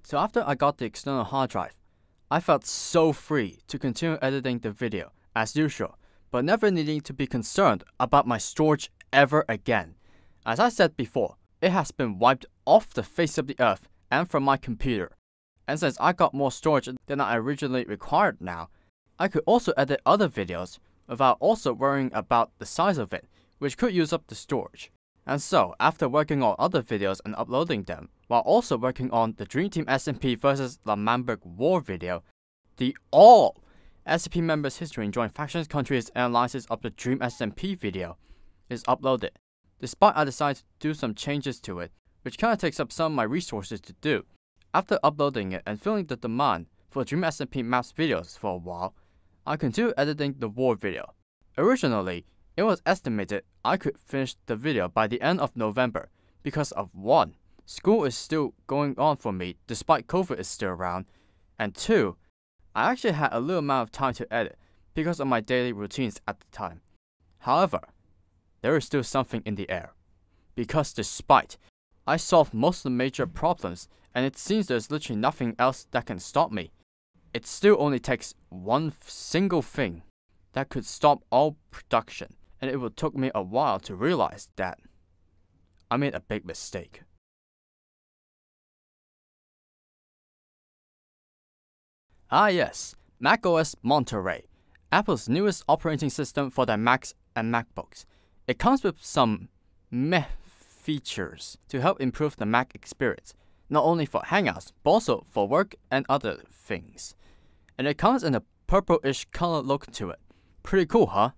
So after I got the external hard drive, I felt so free to continue editing the video as usual, but never needing to be concerned about my storage ever again. As I said before, it has been wiped off the face of the earth and from my computer. And since I got more storage than I originally required now, I could also edit other videos without also worrying about the size of it, which could use up the storage. And so, after working on other videos and uploading them, while also working on the Dream Team SMP vs the Manberg War video, the all SMP members' history in joint factions countries analysis of the Dream SMP video is uploaded. Despite I decided to do some changes to it, which kinda takes up some of my resources to do. After uploading it and feeling the demand for Dream SMP maps videos for a while, I continued editing the war video. Originally, it was estimated I could finish the video by the end of November because of 1. School is still going on for me despite COVID is still around, and 2. I actually had a little amount of time to edit because of my daily routines at the time. However, there is still something in the air. Because despite I solved most of the major problems and it seems there's literally nothing else that can stop me, it still only takes one single thing that could stop all production, and it would took me a while to realize that I made a big mistake. Ah yes, macOS Monterey, Apple's newest operating system for their Macs and MacBooks. It comes with some meh features to help improve the Mac experience, not only for Hangouts, but also for work and other things. And it comes in a purple-ish color look to it. Pretty cool, huh?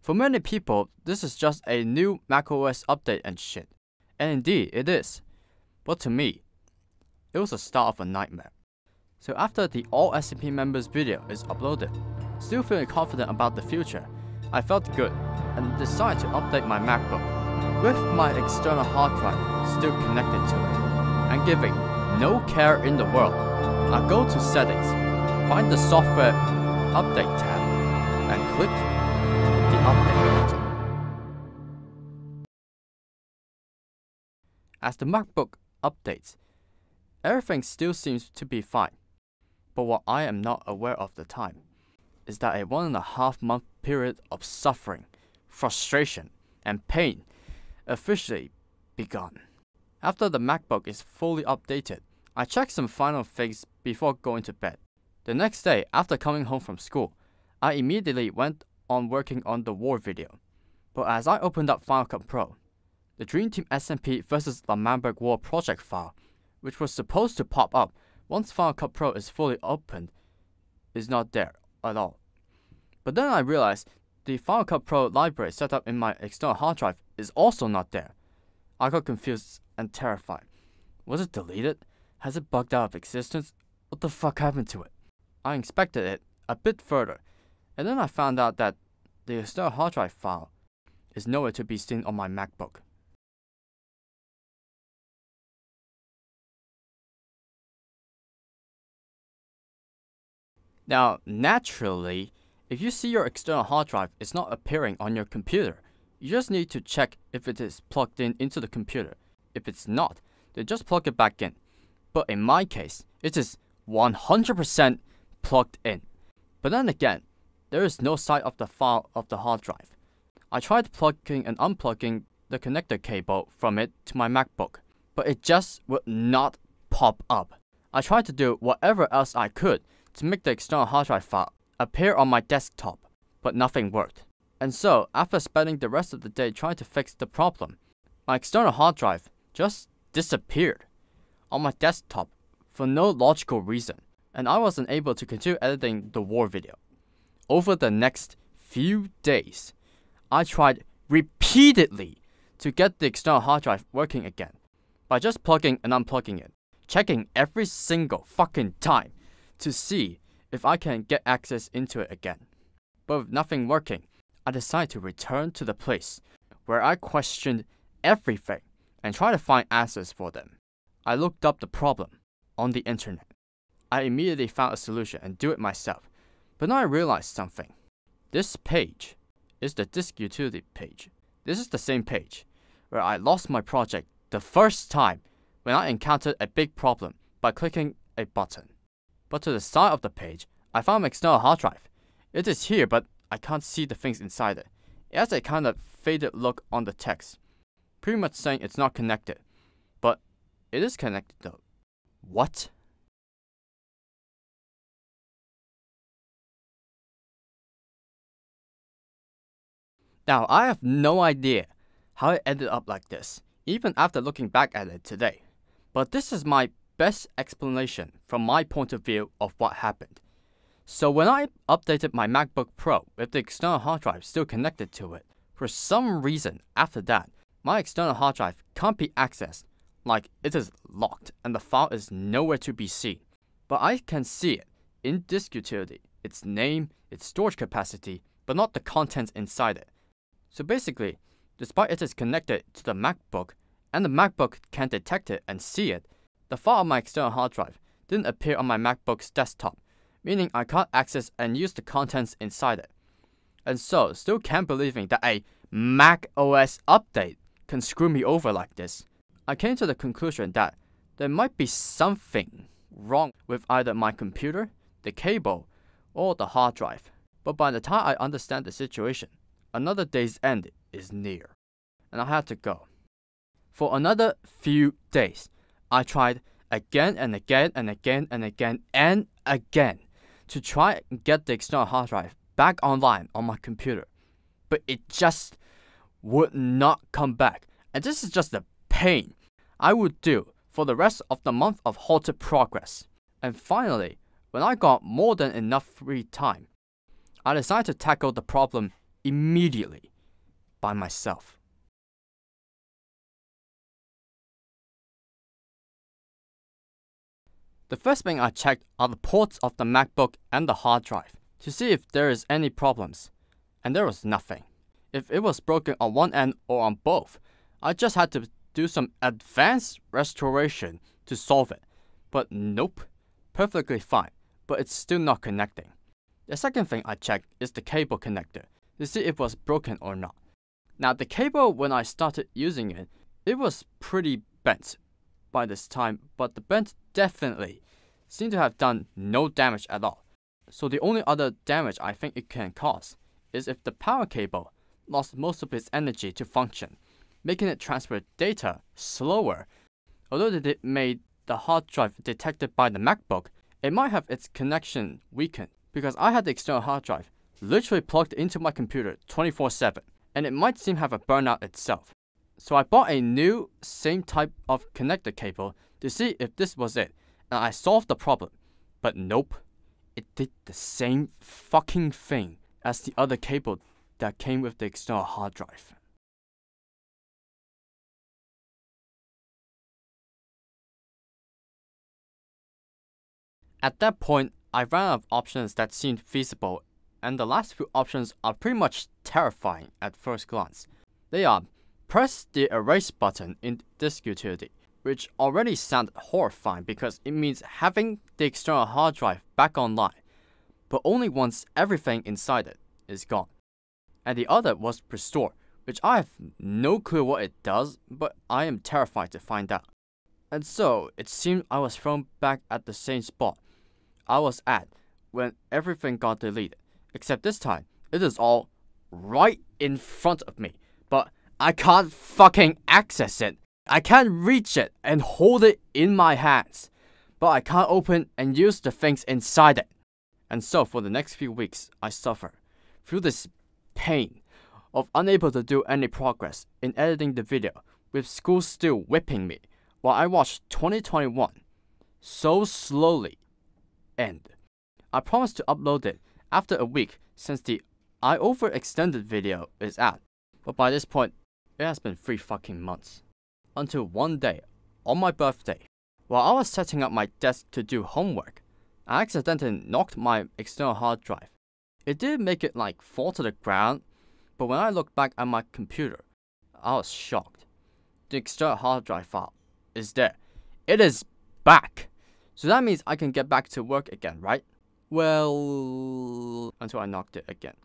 For many people, this is just a new macOS update and shit. And indeed, it is. But to me, it was the start of a nightmare. So after the all SMP members video is uploaded, still feeling confident about the future, I felt good and decided to update my MacBook with my external hard drive still connected to it. And giving no care in the world, I go to settings, find the software update tab, and click the update button. As the MacBook updates, everything still seems to be fine. But what I am not aware of the time is that a 1.5 month period of suffering, frustration, and pain officially begun. After the MacBook is fully updated, I check some final things before going to bed. The next day, after coming home from school, I immediately went on working on the war video. But as I opened up Final Cut Pro, the Dream Team SMP vs the Manberg War project file, which was supposed to pop up once Final Cut Pro is fully opened, is not there at all. But then I realized the Final Cut Pro library set up in my external hard drive is also not there. I got confused and terrified. Was it deleted? Has it bugged out of existence? What the fuck happened to it? I inspected it a bit further, and then I found out that the external hard drive file is nowhere to be seen on my MacBook. Now, naturally, if you see your external hard drive is not appearing on your computer, you just need to check if it is plugged in into the computer. If it's not, then just plug it back in. But in my case, it is 100% plugged in. But then again, there is no sight of the file of the hard drive. I tried plugging and unplugging the connector cable from it to my MacBook, but it just would not pop up. I tried to do whatever else I could to make the external hard drive file appear on my desktop, but nothing worked. And so, after spending the rest of the day trying to fix the problem, my external hard drive just disappeared on my desktop for no logical reason, and I wasn't able to continue editing the war video. Over the next few days, I tried repeatedly to get the external hard drive working again by just plugging and unplugging it, checking every single fucking time to see if I can get access into it again. But with nothing working, I decided to return to the place where I questioned everything and tried to find answers for them. I looked up the problem on the internet. I immediately found a solution and do it myself. But now I realized something. This page is the disk utility page. This is the same page where I lost my project the first time when I encountered a big problem by clicking a button. But to the side of the page, I found my external hard drive. It is here, but I can't see the things inside it. It has a kind of faded look on the text, pretty much saying it's not connected. But it is connected though. What? Now, I have no idea how it ended up like this, even after looking back at it today. But this is my best explanation from my point of view of what happened. So when I updated my MacBook Pro with the external hard drive still connected to it, for some reason after that, my external hard drive can't be accessed, like it is locked and the file is nowhere to be seen. But I can see it in disk utility, its name, its storage capacity, but not the contents inside it. So basically, despite it is connected to the MacBook, and the MacBook can detect it and see it, the file on my external hard drive didn't appear on my MacBook's desktop, meaning I can't access and use the contents inside it. And so, still can't believing that a Mac OS update can screw me over like this. I came to the conclusion that there might be something wrong with either my computer, the cable, or the hard drive. But by the time I understand the situation, another day's end is near, and I had to go. For another few days, I tried again and again and again and again and again to try and get the external hard drive back online on my computer, but it just would not come back. And this is just the pain I would do for the rest of the month of halted progress. And finally, when I got more than enough free time, I decided to tackle the problem immediately by myself. The first thing I checked are the ports of the MacBook and the hard drive to see if there is any problems, and there was nothing. If it was broken on one end or on both, I just had to do some advanced restoration to solve it. But nope, perfectly fine, but it's still not connecting. The second thing I checked is the cable connector to see if it was broken or not. Now the cable, when I started using it, it was pretty bent by this time, but the bent definitely seemed to have done no damage at all. So the only other damage I think it can cause is if the power cable lost most of its energy to function, making it transfer data slower. Although it made the hard drive detected by the MacBook, it might have its connection weakened because I had the external hard drive literally plugged into my computer 24/7, and it might seem to have a burnout itself. So I bought a new same type of connector cable to see if this was it, and I solved the problem. But nope, it did the same fucking thing as the other cable that came with the external hard drive. At that point, I ran out of options that seemed feasible, and the last few options are pretty much terrifying at first glance. They are: press the erase button in disk utility, which already sounded horrifying because it means having the external hard drive back online, but only once everything inside it is gone. And the other was restore, which I have no clue what it does, but I am terrified to find out. And so, it seemed I was thrown back at the same spot I was at when everything got deleted, except this time, it is all right in front of me, but I can't fucking access it. I can't reach it and hold it in my hands, but I can't open and use the things inside it. And so for the next few weeks, I suffer through this pain of unable to do any progress in editing the video, with school still whipping me while I watched 2021 so slowly end. I promised to upload it after a week since the I overextended video is out, but by this point, it has been 3 fucking months. Until one day, on my birthday, while I was setting up my desk to do homework, I accidentally knocked my external hard drive. It did make it like fall to the ground, but when I looked back at my computer, I was shocked. The external hard drive file is there. It is back! So that means I can get back to work again, right? Well, until I knocked it again.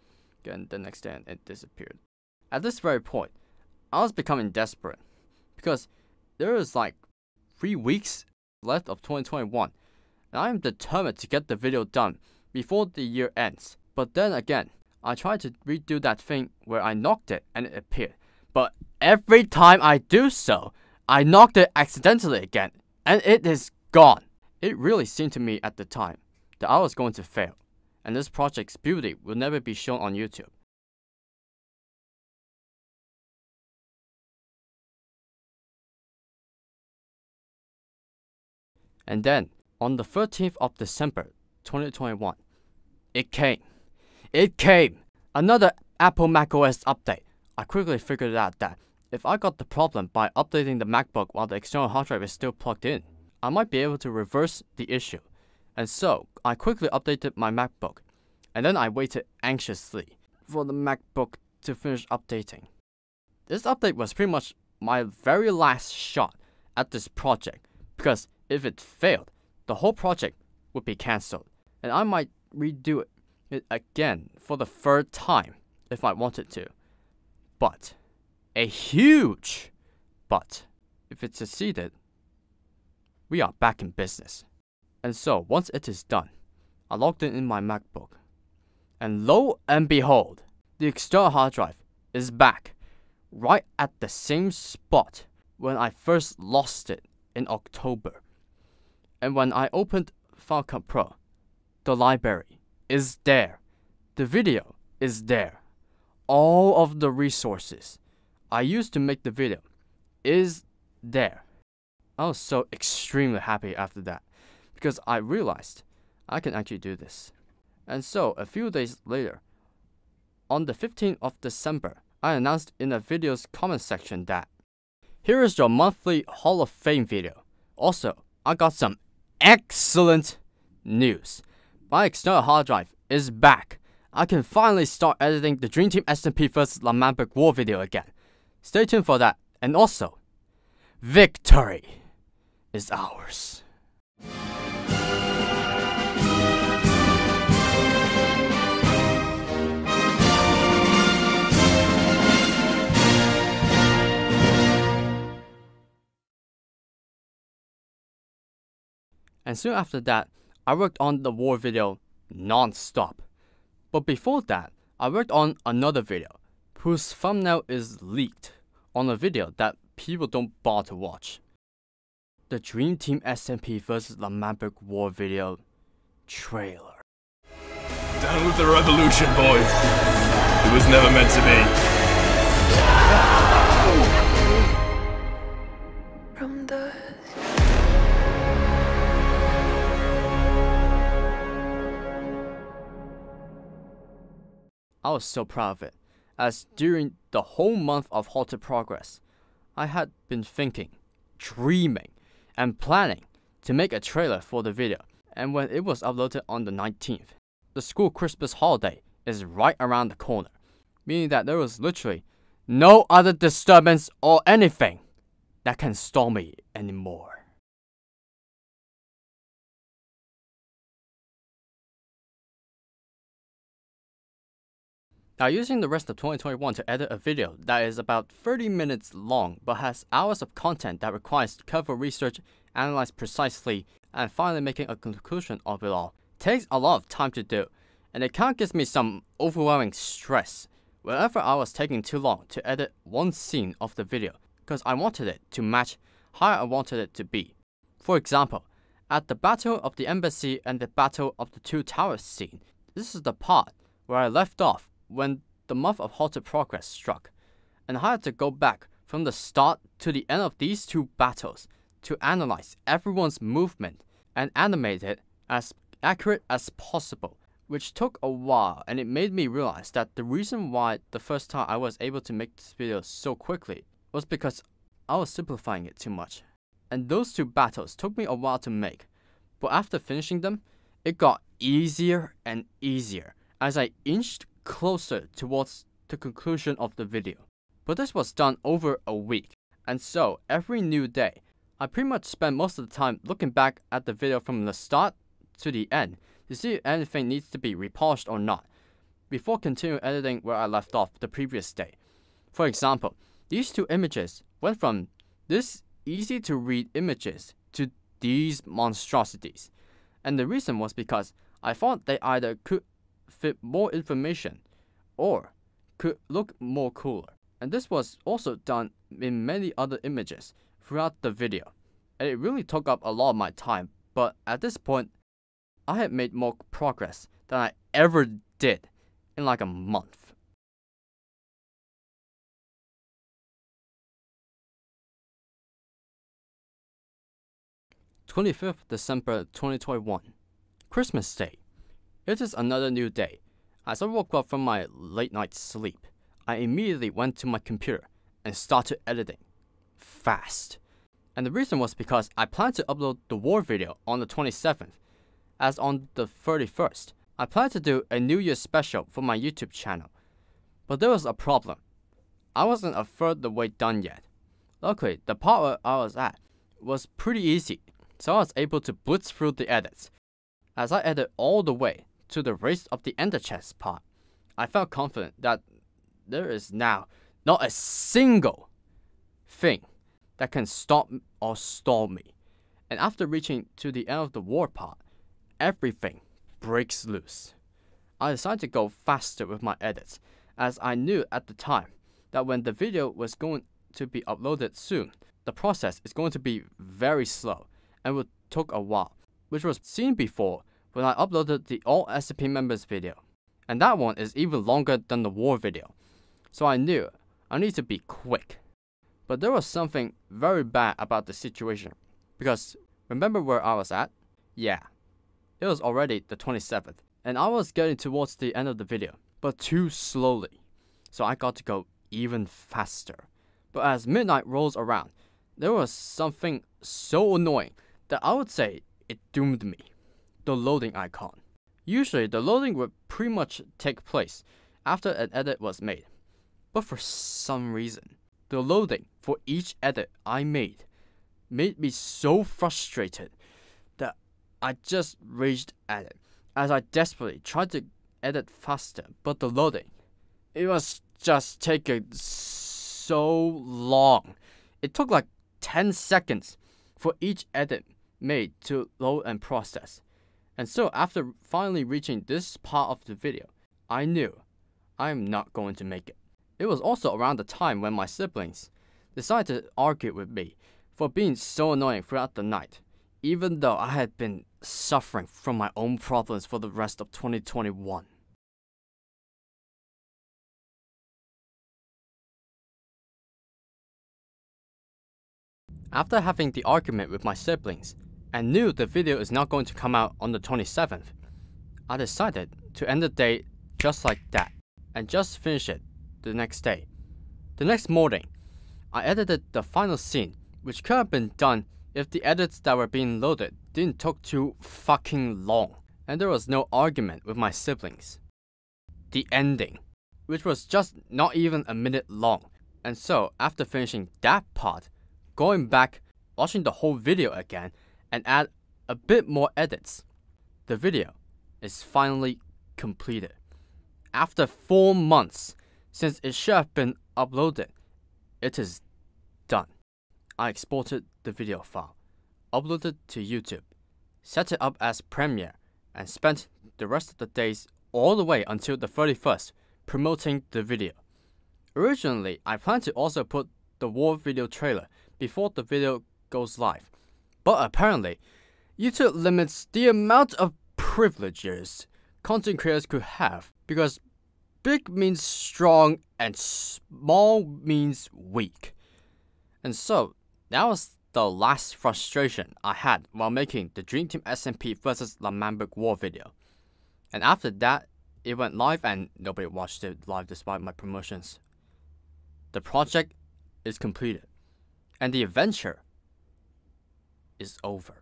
Again the next day and it disappeared. At this very point, I was becoming desperate because there was like 3 weeks left of 2021 and I am determined to get the video done before the year ends. But then again, I tried to redo that thing where I knocked it and it appeared. But every time I do so, I knocked it accidentally again, and it is gone. It really seemed to me at the time that I was going to fail, and this project's beauty will never be shown on YouTube. And then, on the 13th of December 2021, it came. It came! Another Apple macOS update. I quickly figured out that if I got the problem by updating the MacBook while the external hard drive is still plugged in, I might be able to reverse the issue. And so, I quickly updated my MacBook, and then I waited anxiously for the MacBook to finish updating. This update was pretty much my very last shot at this project, because if it failed, the whole project would be cancelled, and I might redo it again for the third time if I wanted to. But, a huge but, if it succeeded, we are back in business. And so, once it is done, I logged in my MacBook, and lo and behold, the external hard drive is back, right at the same spot when I first lost it in October. And when I opened Final Cut Pro, the library is there, the video is there, all of the resources I used to make the video is there. I was so extremely happy after that, because I realized I can actually do this. And so, a few days later, on the 15th of December, I announced in a video's comment section that, here is your monthly Hall of Fame video. Also, I got some excellent news. My external hard drive is back. I can finally start editing the Dream Team SMP vs. Lamamberg War video again. Stay tuned for that. And also, victory is ours. And soon after that, I worked on the war video non-stop. But before that, I worked on another video, whose thumbnail is leaked on a video that people don't bother to watch. The Dream Team SMP vs. Lamamberg War video trailer. Down with the revolution, boys. It was never meant to be. From the I was so proud of it, as during the whole month of Halted Progress, I had been thinking, dreaming, and planning to make a trailer for the video. And when it was uploaded on the 19th, the school Christmas holiday is right around the corner, meaning that there was literally no other disturbance or anything that can stall me anymore. Now, using the rest of 2021 to edit a video that is about 30 minutes long but has hours of content that requires careful research, analyze precisely, and finally making a conclusion of it all takes a lot of time to do, and it kind of gives me some overwhelming stress whenever I was taking too long to edit one scene of the video, because I wanted it to match how I wanted it to be. For example, at the Battle of the Embassy and the Battle of the Two Towers scene, this is the part where I left off when the month of Halted Progress struck, and I had to go back from the start to the end of these two battles to analyze everyone's movement and animate it as accurate as possible, which took a while, and it made me realize that the reason why the first time I was able to make this video so quickly was because I was simplifying it too much. And those two battles took me a while to make, but after finishing them, it got easier and easier as I inched closer towards the conclusion of the video. But this was done over a week, and so every new day, I pretty much spent most of the time looking back at the video from the start to the end to see if anything needs to be repolished or not, before continuing editing where I left off the previous day. For example, these two images went from this easy to read images to these monstrosities, And the reason was because I thought they either could fit more information or could look more cooler. And this was also done in many other images throughout the video. And it really took up a lot of my time, but at this point, I had made more progress than I ever did in like a month. December 25th, 2021. Christmas Day. It is another new day. As I woke up from my late night sleep, I immediately went to my computer and started editing. Fast. And the reason was because I planned to upload the war video on the 27th. As on the 31st, I planned to do a New Year's special for my YouTube channel. But there was a problem. I wasn't a third the way done yet. Luckily, the part where I was at was pretty easy, so I was able to blitz through the edits. As I edited all the way to the race of the ender chest part, I felt confident that there is now not a single thing that can stop or stall me. And after reaching to the end of the war part, everything breaks loose. I decided to go faster with my edits, as I knew at the time that when the video was going to be uploaded soon, the process is going to be very slow and would take a while, which was seen before when I uploaded the all SMP members video. And that one is even longer than the war video. So I knew I need to be quick. But there was something very bad about the situation, because remember where I was at? Yeah, it was already the 27th, and I was getting towards the end of the video, but too slowly. So I got to go even faster. But as midnight rolls around, there was something so annoying that I would say it doomed me. The loading icon. Usually the loading would pretty much take place after an edit was made. But for some reason, the loading for each edit I made me so frustrated that I just raged at it as I desperately tried to edit faster, but the loading, it was just taking so long. It took like 10 seconds for each edit made to load and process. And so after finally reaching this part of the video, I knew I'm not going to make it. It was also around the time when my siblings decided to argue with me for being so annoying throughout the night, even though I had been suffering from my own problems for the rest of 2021. After having the argument with my siblings, and knew the video is not going to come out on the 27th, I decided to end the day just like that, and just finish it the next day. The next morning, I edited the final scene, which could have been done if the edits that were being loaded didn't take too fucking long, and there was no argument with my siblings. The ending, which was just not even a minute long, and so after finishing that part, going back, watching the whole video again, and add a bit more edits, the video is finally completed. After 4 months since it should have been uploaded, it is done. I exported the video file, uploaded to YouTube, set it up as Premiere, and spent the rest of the days all the way until the 31st promoting the video. Originally, I planned to also put the war video trailer before the video goes live, but apparently, YouTube limits the amount of privileges content creators could have, because big means strong and small means weak. And so, that was the last frustration I had while making the Dream Team SMP vs Lamamberg war video. And after that, it went live and nobody watched it live despite my promotions. The project is completed, and the adventure is over.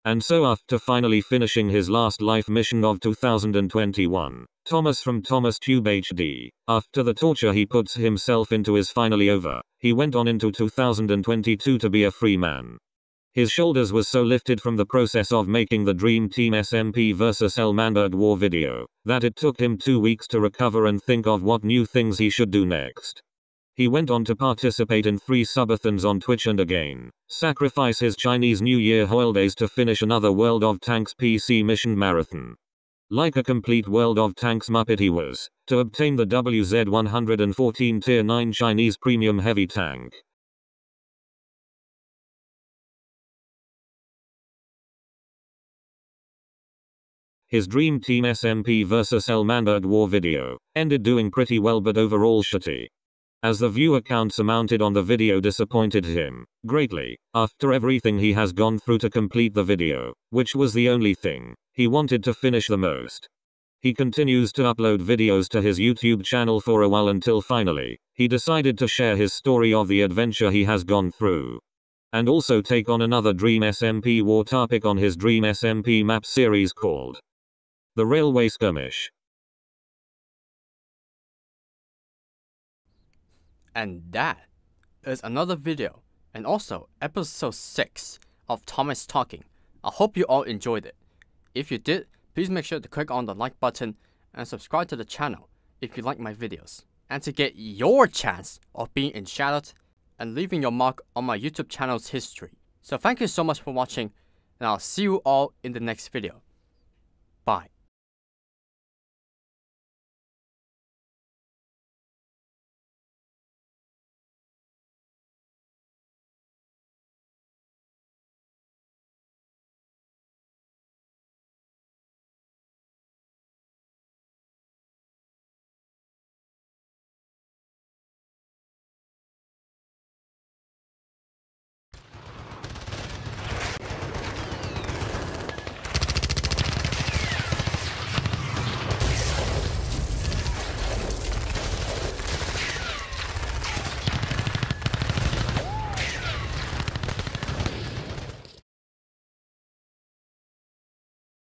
And so after finally finishing his last life mission of 2021, Thomas from ThomasTubeHD, after the torture he puts himself into is finally over, he went on into 2022 to be a free man. His shoulders was so lifted from the process of making the Dream Team SMP vs Lamamberg war video, that it took him 2 weeks to recover and think of what new things he should do next. He went on to participate in 3 subathons on Twitch and again sacrifice his Chinese New Year holidays to finish another World of Tanks PC mission marathon. Like a complete World of Tanks muppet he was, to obtain the WZ-114 Tier 9 Chinese Premium Heavy Tank. His Dream Team SMP vs Elmanberg War video ended doing pretty well but overall shitty. As the viewer counts amounted on the video disappointed him greatly, after everything he has gone through to complete the video, which was the only thing he wanted to finish the most. He continues to upload videos to his YouTube channel for a while until finally, he decided to share his story of the adventure he has gone through. And also take on another Dream SMP war topic on his Dream SMP map series called The Railway Skirmish. And that is another video, and also episode 6 of Thomas Talking. I hope you all enjoyed it. If you did, please make sure to click on the like button and subscribe to the channel if you like my videos. And to get your chance of being in shoutout and leaving your mark on my YouTube channel's history. So thank you so much for watching, and I'll see you all in the next video. Bye.